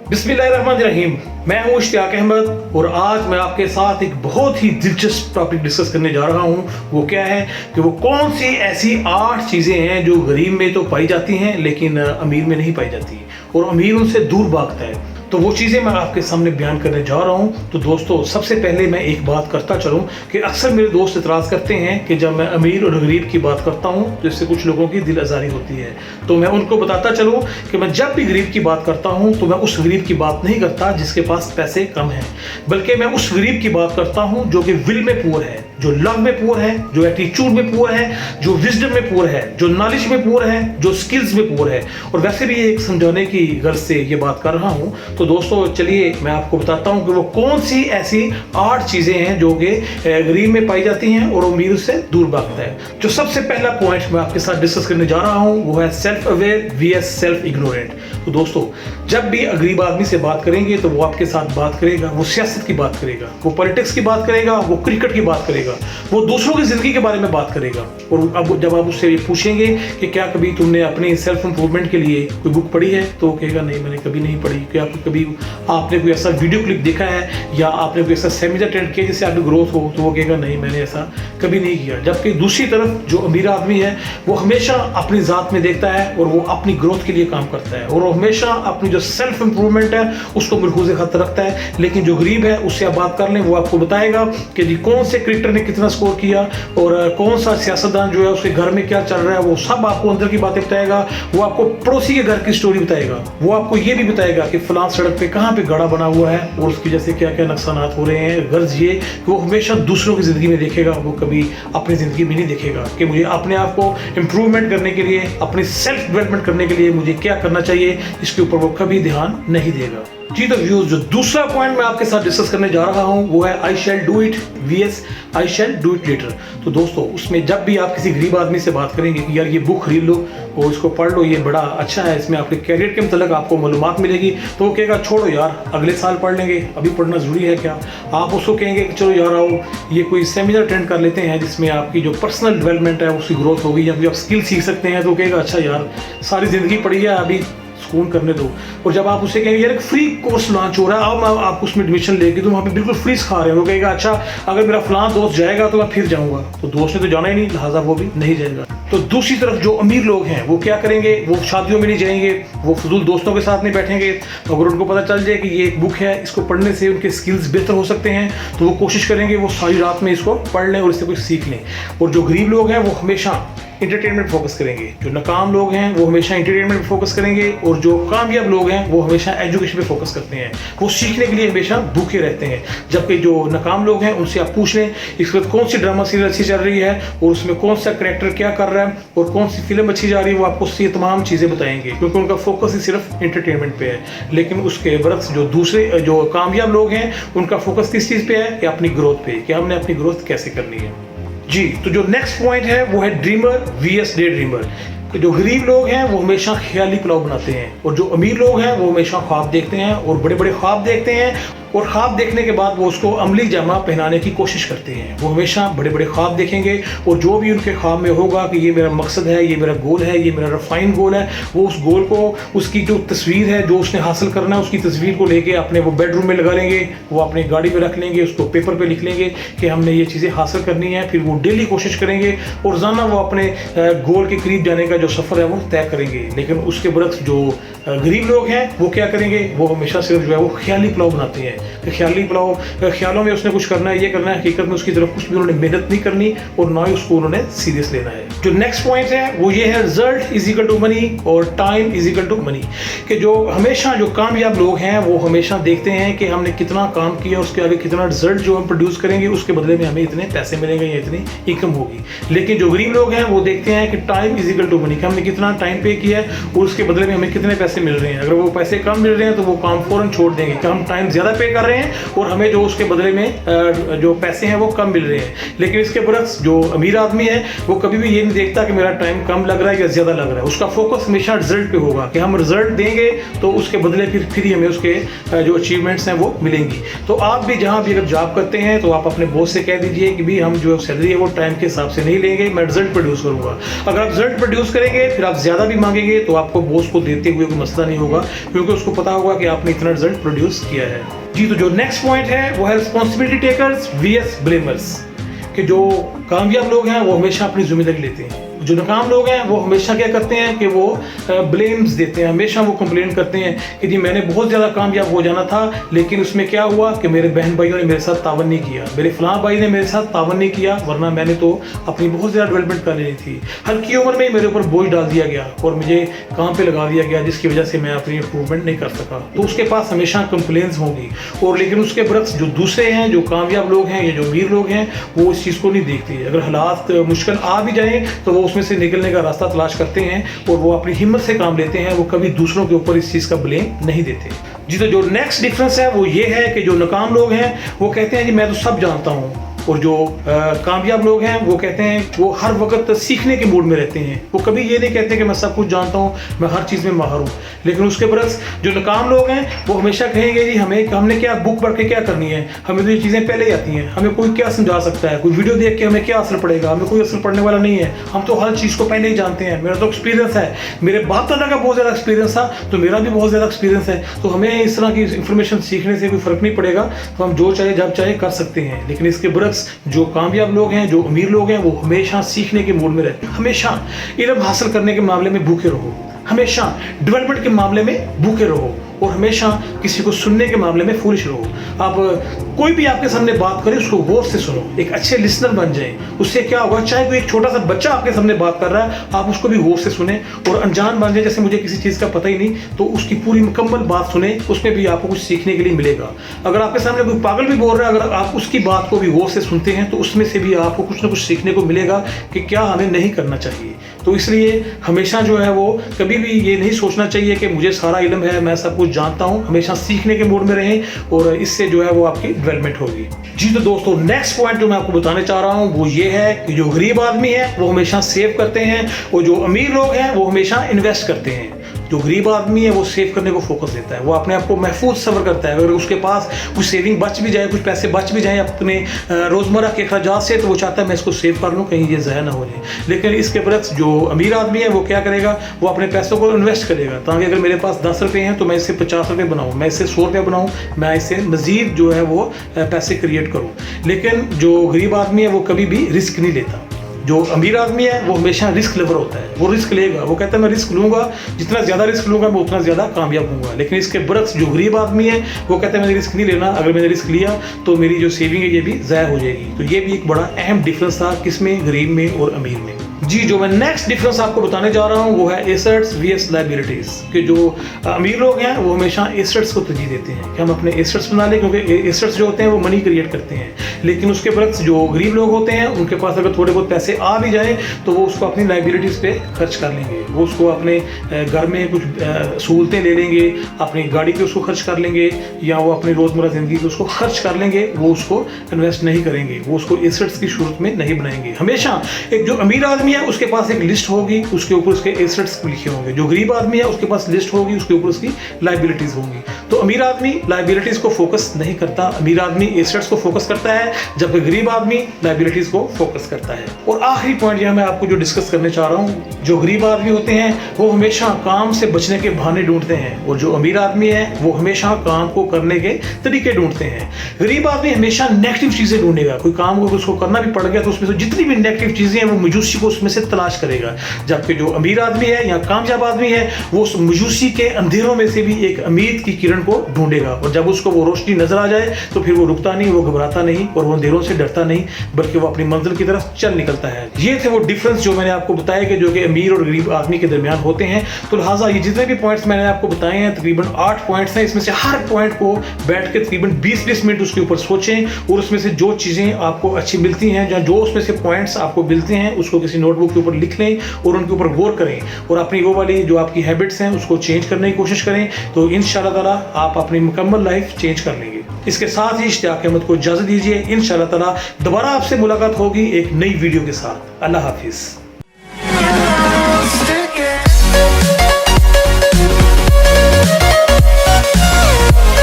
बिस्मिल्लाहिर्रहमानिर्रहीम। मैं हूँ इश्तियाक अहमद और आज मैं आपके साथ एक बहुत ही दिलचस्प टॉपिक डिस्कस करने जा रहा हूँ। वो क्या है कि वो कौन सी ऐसी 8 चीज़ें हैं जो गरीब में तो पाई जाती हैं लेकिन अमीर में नहीं पाई जाती और अमीर उनसे दूर भागता है। तो वो चीज़ें मैं आपके सामने बयान करने जा रहा हूँ। तो दोस्तों, सबसे पहले मैं एक बात करता चलूँ कि अक्सर मेरे दोस्त इतराज़ करते हैं कि जब मैं अमीर और गरीब की बात करता हूँ तो इससे कुछ लोगों की दिल आज़ारी होती है। तो मैं उनको बताता चलूँ कि मैं जब भी गरीब की बात करता हूँ तो मैं उस गरीब की बात नहीं करता जिसके पास पैसे कम हैं, बल्कि मैं उस गरीब की बात करता हूँ जो कि विल में पुअर है, जो लव में पुअर है, जो एटीट्यूड में पुअर है, जो विजडम में पुअर है, जो नॉलेज में पुअर है, जो स्किल्स में पुअर है। और वैसे भी एक समझाने की गर्ज से ये बात कर रहा हूँ। तो दोस्तों चलिए मैं आपको बताता हूँ कि वो कौन सी ऐसी 8 चीज़ें हैं जो कि गरीब में पाई जाती हैं और अमीर से दूर भागता है। जो सबसे पहला पॉइंट मैं आपके साथ डिस्कस करने जा रहा हूँ वो है self aware vs self ignorant. तो दोस्तों, जब भी गरीब आदमी से बात करेंगे तो वो आपके साथ बात करेगा, वो सियासत की बात करेगा, वो पॉलिटिक्स की बात करेगा, वो क्रिकेट की बात करेगा, वो दूसरों की जिंदगी के बारे में बात करेगा। और अब जब आप उससे पूछेंगे कि क्या कभी तुमने अपने सेल्फ इंप्रूवमेंट के लिए कोई बुक पढ़ी है, तो वो कहेगा नहीं, मैंने कभी नहीं पढ़ी। क्या कभी आपने कोई ऐसा वीडियो क्लिप देखा है या आपने कोई ऐसा सेमिनार अटेंड किया जिससे आपकी ग्रोथ हो, तो वो कहेगा नहीं, मैंने ऐसा कभी नहीं किया। जबकि दूसरी तरफ जो अमीर आदमी है वो हमेशा अपनी ज़ात में देखता है और वो अपनी ग्रोथ के लिए काम करता है और वो हमेशा अपनी जो सेल्फ इंप्रूवमेंट है उसको मरकूज़ खत रखता है। लेकिन जो गरीब है उससे आप बात कर लें, वो आपको बताएगा कि जी कौन से क्रिकेटर ने कितना स्कोर किया और कौन सा सियासतदान जो है उसके घर में क्या चल रहा है, वो सब आपको अंदर की बातें बताएगा। वो आपको पड़ोसी के घर की स्टोरी बताएगा। वो आपको ये भी बताएगा कि फलां सड़क पे कहाँ पे गड़ा बना हुआ है और उसकी जैसे क्या क्या नुकसानात हो रहे हैं। गर्ज ये कि वो हमेशा दूसरों की ज़िंदगी में देखेगा, वो कभी अपनी ज़िंदगी में नहीं देखेगा कि मुझे अपने आप को इम्प्रूवमेंट करने के लिए, अपनी सेल्फ डेवलपमेंट करने के लिए मुझे क्या करना चाहिए, इसके ऊपर वो कभी ध्यान नहीं देगा। जी तो व्यूज, जो दूसरा पॉइंट मैं आपके साथ डिस्कस करने जा रहा हूं वो है I shall do it vs I shall do it later. तो दोस्तों, उसमें जब भी आप किसी गरीब आदमी से बात करेंगे कि यार ये बुक खरीद लो और इसको पढ़ लो, ये बड़ा अच्छा है, इसमें आपके कैरियर के मतलब आपको मालूमात मिलेगी, तो वो कहेगा छोड़ो यार, अगले साल पढ़ लेंगे, अभी पढ़ना ज़रूरी है क्या। आप उसको कहेंगे कि चलो यार आओ ये कोई सेमिनार अटेंड कर लेते हैं जिसमें आपकी जो पर्सनल डेवलपमेंट है उसकी ग्रोथ होगी या फिर आप स्किल सीख सकते हैं, तो कहेगा अच्छा यार सारी ज़िंदगी पढ़ी है, अभी सुकून करने दो। और जब आप उससे कहेंगे यार एक फ्री कोर्स लॉन्च हो रहा है, अब आप उसमें एडमिशन लेके तो वहाँ पे बिल्कुल फ्री सिखा रहे हो, वो कहेगा अच्छा अगर मेरा फलां दोस्त जाएगा तो मैं फिर जाऊँगा। तो दोस्त ने तो जाना ही नहीं, लिहाजा वो भी नहीं जाएगा। तो दूसरी तरफ जो अमीर लोग हैं वो क्या करेंगे, वो शादियों में नहीं जाएंगे, वो फजूल दोस्तों के साथ नहीं बैठेंगे। अगर उनको पता चल जाए कि ये एक बुक है, इसको पढ़ने से उनके स्किल्स बेहतर हो सकते हैं, तो वो कोशिश करेंगे वो सारी रात में इसको पढ़ लें और इससे कुछ सीख लें। और जो गरीब लोग हैं वो हमेशा इंटरटेनमेंट फोकस करेंगे, जो नाकाम लोग हैं वो हमेशा इंटरटेनमेंट पे फोकस करेंगे और जो कामयाब लोग हैं वो हमेशा एजुकेशन पे फोकस करते हैं, वो सीखने के लिए हमेशा भूखे रहते हैं। जबकि जो नाकाम लोग हैं उनसे आप पूछ लें इस वक्त कौन सी ड्रामा सीरीज अच्छी चल रही है और उसमें कौन सा कैरेक्टर क्या कर रहा है और कौन सी फिल्म अच्छी जा रही है, वो आपको ये तमाम चीज़ें बताएंगे, क्योंकि उनका फोकस ही सिर्फ इंटरटेनमेंट पे है। लेकिन उसके बरक्स जो दूसरे जो कामयाब लोग हैं उनका फोकस किस चीज़ पे है, कि अपनी ग्रोथ पे, कि हमने अपनी ग्रोथ कैसे करनी है। जी तो जो नेक्स्ट पॉइंट है वो है ड्रीमर वीएस डे ड्रीमर। जो गरीब लोग हैं वो हमेशा ख्याली पुलाव बनाते हैं और जो अमीर लोग हैं वो हमेशा ख्वाब देखते हैं और बड़े बड़े ख्वाब देखते हैं और ख्वाब देखने के बाद वो उसको अमली जामा पहनाने की कोशिश करते हैं। वो हमेशा बड़े बड़े ख्वाब देखेंगे और जो भी उनके ख्वाब में होगा कि ये मेरा मकसद है, ये मेरा गोल है, ये मेरा रिफाइन गोल है, वो उस गोल को, उसकी जो तस्वीर है जो उसने हासिल करना है, उसकी तस्वीर को लेके अपने वो बेडरूम में लगा लेंगे, वो अपनी गाड़ी में रख लेंगे, उसको पेपर पे लिख लेंगे कि हमने ये चीज़ें हासिल करनी है। फिर वो डेली कोशिश करेंगे और रोज़ाना वो अपने गोल के करीब जाने का जो सफ़र है वो तय करेंगे। लेकिन उसके बरक्स जो गरीब लोग हैं वो क्या करेंगे, वो हमेशा सिर्फ जो है वो ख्याली पुलाव बनाते हैं कि ख्याली पुलाव, ख्यालों में उसने कुछ करना है, ये करना है, हकीकत में उसकी तरफ कुछ भी उन्होंने मेहनत नहीं करनी और ना ही उसको उन्होंने सीरियस लेना है। जो नेक्स्ट पॉइंट है वो ये है result is equal to money और time is equal to money. कि जो हमेशा जो कामयाब लोग हैं वो हमेशा देखते हैं कि हमने कितना काम किया, उसके आगे कितना रिजल्ट जो हम प्रोड्यूस करेंगे उसके बदले में हमें इतने पैसे मिलेंगे या इतनी इनकम होगी। लेकिन जो गरीब लोग हैं वो देखते हैं कि time is equal to money, कि हमने कितना टाइम पे किया है और उसके बदले में हमें कितने पैसे मिल रहे हैं। अगर वो पैसे कम मिल रहे हैं तो वो काम फौरन छोड़ देंगे कि हम टाइम ज़्यादा पे कर रहे हैं और हमें जो उसके बदले में जो पैसे हैं वो कम मिल रहे हैं। लेकिन इसके बरक्स जो अमीर आदमी है वो कभी भी ये नहीं देखता कि मेरा टाइम कम लग रहा है या ज़्यादा लग रहा है। उसका फोकस हमेशा रिजल्ट पे होगा कि हम रिजल्ट देंगे तो उसके बदले फिर ही हमें उसके जो अचीवमेंट्स हैं वो मिलेंगी। तो आप भी जहाँ भी अगर जॉब करते हैं तो आप अपने बॉस से कह दीजिए कि भी हम जो सैलरी है वो टाइम के हिसाब से नहीं लेंगे, मैं रिजल्ट प्रोड्यूस करूँगा। अगर आप रिजल्ट प्रोड्यूस करेंगे फिर आप ज़्यादा भी मांगेंगे तो आपको बॉस को देते हुए कोई मसला नहीं होगा, क्योंकि उसको पता होगा कि आपने इतना रिजल्ट प्रोड्यूस किया है। जी, तो जो नेक्स्ट पॉइंट है वो है रिस्पॉन्सिबिलिटी टेकर्स वीएस ब्लेमर्स, कि जो कामयाब लोग हैं वो हमेशा अपनी जिम्मेदारी लेते हैं, जो नाकाम लोग हैं वो हमेशा क्या करते हैं कि वो ब्लेम्स देते हैं, हमेशा वो कंप्लेन करते हैं कि जी मैंने बहुत ज़्यादा कामयाब हो जाना था लेकिन उसमें क्या हुआ कि मेरे बहन भाइयों ने मेरे साथ तावन नहीं किया, मेरे फलां भाई ने मेरे साथ तावन नहीं किया, वरना मैंने तो अपनी बहुत ज़्यादा डेवलपमेंट कर लेनी थी। हल्की उम्र में मेरे ऊपर बोझ डाल दिया गया और मुझे काम पे लगा दिया गया, जिसकी वजह से मैं अपनी इंप्रूवमेंट नहीं कर सका। तो उसके पास हमेशा कंप्लेंट्स होंगी। और लेकिन उसके बरक्स जो दूसरे हैं, जो कामयाब लोग हैं या जो अमीर लोग हैं, वो इस चीज़ को नहीं देखते। अगर हालात मुश्किल आ भी जाए तो वो उसमें से निकलने का रास्ता तलाश करते हैं और वो अपनी हिम्मत से काम लेते हैं, वो कभी दूसरों के ऊपर इस चीज़ का ब्लेम नहीं देते। जी, तो जो नेक्स्ट डिफरेंस है वो ये है कि जो नाकाम लोग हैं वो कहते हैं जी मैं तो सब जानता हूँ, और जो कामयाब लोग हैं वो कहते हैं वो हर वक्त सीखने के मूड में रहते हैं। वो कभी ये नहीं कहते कि मैं सब कुछ जानता हूँ, मैं हर चीज़ में माहिर हूँ। लेकिन उसके बरस जो नाकाम लोग हैं वो हमेशा कहेंगे जी हमने क्या बुक पढ़ के क्या करनी है, हमें तो ये चीज़ें पहले ही आती हैं, हमें कोई क्या समझा सकता है, कोई वीडियो देख के हमें क्या असर पड़ेगा, हमें कोई असर पड़ने वाला नहीं है, हम तो हर चीज़ को पहले ही जानते हैं, मेरा तो एक्सपीरियंस है, मेरे बाप दादा का बहुत ज़्यादा एक्सपीरियंस था तो मेरा भी बहुत ज़्यादा एक्सपीरियंस है, तो हमें इस तरह की इंफॉर्मेशन सीखने से कोई फ़र्क नहीं पड़ेगा, तो हम जो चाहे जब चाहे कर सकते हैं। लेकिन इसके बरक्स जो कामयाब लोग हैं, जो अमीर लोग हैं, वो हमेशा सीखने के मूड में रहते हैं। हमेशा इल्म हासिल करने के मामले में भूखे रहो, हमेशा डेवलपमेंट के मामले में भूखे रहो, और हमेशा किसी को सुनने के मामले में फूलिश रहो। आप कोई भी आपके सामने बात करे उसको गौर से सुनो, एक अच्छे लिसनर बन जाए। उससे क्या होगा, चाहे कोई एक छोटा सा बच्चा आपके सामने बात कर रहा है, आप उसको भी गौर से सुने और अनजान बन जाए, जैसे मुझे किसी चीज़ का पता ही नहीं, तो उसकी पूरी मुकम्मल बात सुने, उसमें भी आपको कुछ सीखने के लिए मिलेगा। अगर आपके सामने कोई पागल भी बोल रहा है, अगर आप उसकी बात को भी गौर से सुनते हैं तो उसमें से भी आपको कुछ ना कुछ सीखने को मिलेगा कि क्या हमें नहीं करना चाहिए। तो इसलिए हमेशा जो है वो कभी भी ये नहीं सोचना चाहिए कि मुझे सारा इल्म है, मैं सब कुछ जानता हूँ। हमेशा सीखने के मूड में रहें और इससे जो है वो आपकी डेवलपमेंट होगी। जी, तो दोस्तों नेक्स्ट पॉइंट जो मैं आपको बताने चाह रहा हूँ वो ये है कि जो गरीब आदमी है वो हमेशा सेव करते हैं और जो अमीर लोग हैं वो हमेशा इन्वेस्ट करते हैं। जो गरीब आदमी है वो सेव करने को फोकस देता है, वो अपने आप को महफूज सफ़र करता है। अगर उसके पास कुछ सेविंग बच भी जाए, कुछ पैसे बच भी जाए अपने रोज़मर्रा के अखराजात से, तो वो चाहता है मैं इसको सेव कर लूँ, कहीं ये ज़ाया ना हो जाए। लेकिन इसके बरक्स जो अमीर आदमी है वो क्या करेगा, वो अपने पैसों को इन्वेस्ट करेगा, ताकि अगर मेरे पास 10 रुपये हैं तो मैं इससे 50 रुपये बनाऊँ, मैं इससे 100 रुपये बनाऊँ, मैं इससे मज़ीद जो है वो पैसे क्रिएट करूँ। लेकिन जो गरीब आदमी है वो कभी भी रिस्क नहीं लेता। जो अमीर आदमी है वो हमेशा रिस्क लेवर होता है, वो रिस्क लेगा, वो कहता है मैं रिस्क लूँगा, जितना ज़्यादा रिस्क लूँगा मैं उतना ज़्यादा कामयाब होऊंगा। लेकिन इसके बरक्स जो गरीब आदमी है वो कहता है मैंने रिस्क नहीं लेना, अगर मैंने रिस्क लिया तो मेरी जो सेविंग है ये भी ज़ाया हो जाएगी। तो ये भी एक बड़ा अहम डिफरेंस था किसमें, गरीब में और अमीर में। जी, जो मैं नेक्स्ट डिफरेंस आपको बताने जा रहा हूँ वो है एसेट्स वीएस लायबिलिटीज, कि जो अमीर लोग हैं वो हमेशा एसेट्स को तरजीह देते हैं कि हम अपने एसेट्स बना लें, क्योंकि एसेट्स जो होते हैं वो मनी क्रिएट करते हैं। लेकिन उसके बरक्स जो गरीब लोग होते हैं उनके पास अगर थोड़े बहुत पैसे आ भी जाए तो वो उसको अपनी लायबिलिटीज़ पे खर्च कर लेंगे, वो उसको अपने घर में कुछ सहूलतें ले लेंगे, अपनी गाड़ी पे उसको खर्च कर लेंगे, या वो अपनी रोज़मर्रा ज़िंदगी पे उसको खर्च कर लेंगे, वो उसको इन्वेस्ट नहीं करेंगे, वो उसको एसेट्स की सूरत में नहीं बनाएंगे। हमेशा एक जो अमीर आदमी है उसके पास एक लिस्ट होगी, उसके ऊपर उसके एसेट्स लिखे होंगे। जो गरीब आदमी है उसके पास लिस्ट होगी, उसके ऊपर उसकी लायबिलिटीज होंगी। तो अमीर आदमी लायबिलिटीज को फोकस नहीं करता, अमीर आदमी एसेट्स को फोकस करता है, जबकि गरीब आदमी लायबिलिटीज को फोकस करता है। और आखिरी पॉइंट यह मैं आपको जो डिस्कस करने चाह रहा हूँ, जो गरीब आदमी होते हैं वो हमेशा काम से बचने के बहाने ढूंढते हैं, और जो अमीर आदमी है वो हमेशा काम को करने के तरीके ढूंढते हैं। गरीब आदमी हमेशा नेगेटिव चीजें ढूंढेगा, कोई काम को उसको करना भी पड़ गया तो उसमें से जितनी भी नेगेटिव चीजें हैं वो मायूसी को उसमें से तलाश करेगा। जबकि जो अमीर आदमी है या कामयाब आदमी है वो उस मायूसी के अंधेरों में से भी एक उम्मीद की किरण को ढूंढेगा, और जब उसको वो रोशनी नजर आ जाए तो फिर वो रुकता नहीं, वो घबराता नहीं और वो अंधेरों से डरता नहीं, बल्कि वो अपनी मंजिल की तरफ चल निकलता है। ये थे वो डिफरेंस जो मैंने आपको बताया कि जो कि अमीर और गरीब आदमी के दरमियान होते हैं। तो लिहाजा ये जितने भी पॉइंट्स मैंने आपको बताए हैं, तकरीबन 8 पॉइंट्स हैं, इसमें से हर पॉइंट को बैठ के तकरीबन 20-20 मिनट उसके ऊपर सोचें, और उसमें से जो चीज़ें आपको अच्छी मिलती हैं या जो उसमें से पॉइंट्स आपको मिलते हैं उसको किसी नोटबुक के ऊपर लिख लें और उनके ऊपर गौर करें, और अपनी वो वाली जो आपकी हैबिट्स हैं उसको चेंज करने की कोशिश करें। तो इंशाअल्लाह ताला आप अपनी मुकम्मल लाइफ चेंज कर लेंगे। इसके साथ ही इश्तियाक अहमद को इजाज़त दीजिए। इंशाअल्लाह ताला दोबारा आपसे मुलाकात होगी एक नई वीडियो के साथ। अल्लाह हाफिज़। है।